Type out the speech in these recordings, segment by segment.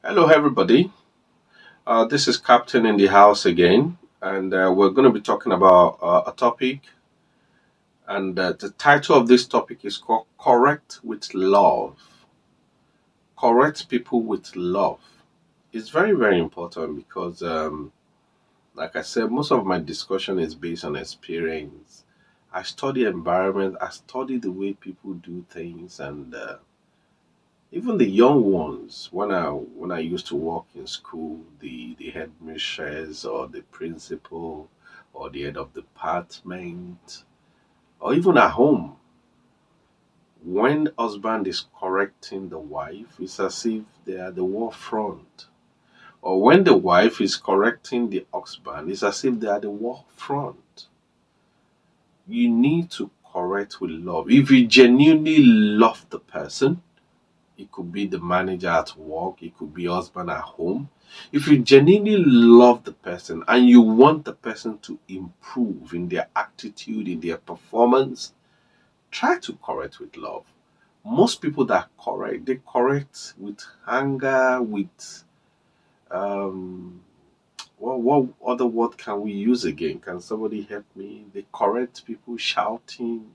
Hello, everybody. This is Captain in the house again, and we're going to be talking about a topic. And the title of this topic is called Correct with Love. Correct people with love. It's very, very important because, like I said, most of my discussion is based on experience. I study environment, I study the way people do things, and even the young ones, when I used to work in school, the headmistress or the principal or the head of department, or even at home, when husband is correcting the wife, it's as if they are the war front. Or when the wife is correcting the husband, it's as if they are the war front. You need to correct with love. If you genuinely love the person, it could be the manager at work, it could be husband at home. If you genuinely love the person and you want the person to improve in their attitude, in their performance, try to correct with love. Most people that correct, they correct with anger, with um what other word can we use again? Can somebody help me? They correct people shouting.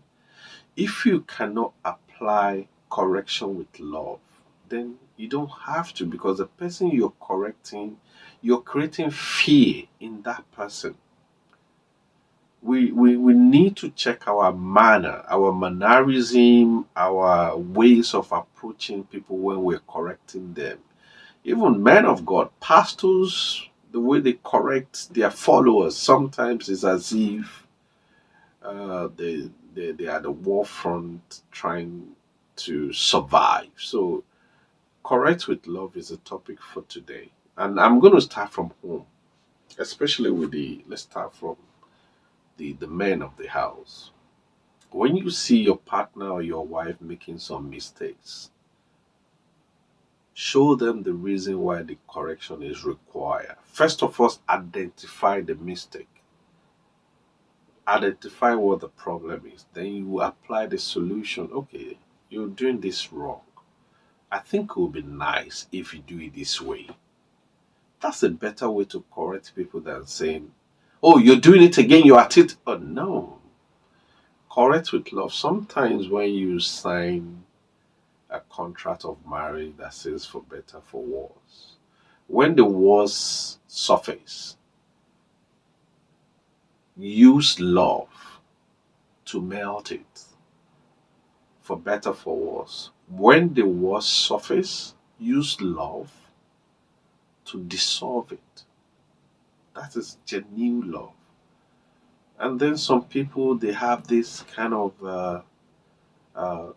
If you cannot apply correction with love, then you don't have to, because the person you're correcting, you're creating fear in that person. We need to check our manner, our mannerism, our ways of approaching people when we're correcting them. Even men of God, pastors, the way they correct their followers sometimes is as if they are the war front trying to survive. So, correct with love is a topic for today. And I'm going to start from home, especially with let's start from the men of the house. When you see your partner or your wife making some mistakes, show them the reason why the correction is required. First of all, identify the mistake, identify what the problem is, then you apply the solution. Okay, you're doing this wrong. I think it would be nice if you do it this way. That's a better way to correct people than saying, "Oh, you're doing it again, you're at it." Oh, no. Correct with love. Sometimes when you sign a contract of marriage that says for better, for worse, when the worst surface, use love to melt it, for better, for worse. When the worst surface, use love to dissolve it. That is genuine love. And then some people, they have this kind of uh,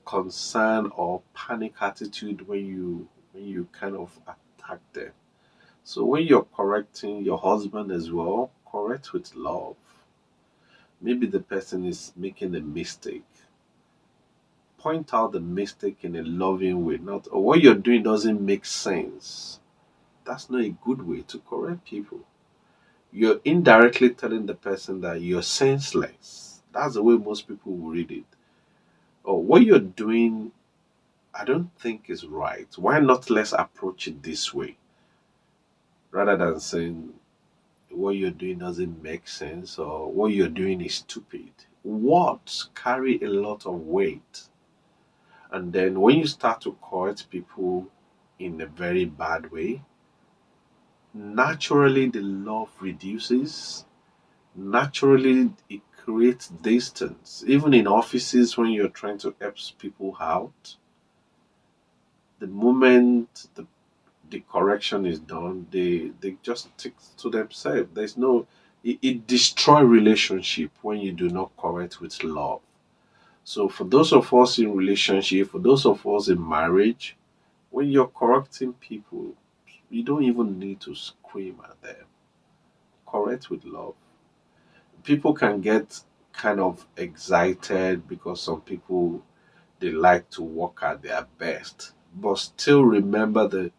concern or panic attitude when you kind of attack them. So when you're correcting your husband as well, correct with love. Maybe the person is making a mistake. Point out the mistake in a loving way. Not, or what you're doing doesn't make sense. That's not a good way to correct people. You're indirectly telling the person that you're senseless. That's the way most people will read it. Or what you're doing, I don't think is right. Why not let's approach it this way? Rather than saying what you're doing doesn't make sense or what you're doing is stupid. Words carry a lot of weight. And then when you start to correct people in a very bad way, naturally the love reduces. Naturally it creates distance. Even in offices, when you're trying to help people out, the moment the correction is done, they just stick to themselves. There's no it destroy relationship when you do not correct with love. So for those of us in relationship, for those of us in marriage, when you're correcting people, you don't even need to scream at them. Correct with love. People can get kind of excited because some people, they like to work at their best, but still remember that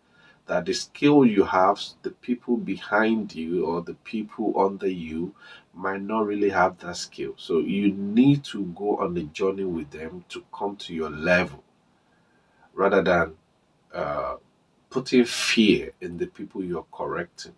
the skill you have, the people behind you or the people under you might not really have that skill. So you need to go on a journey with them to come to your level rather than uh, putting fear in the people you're correcting.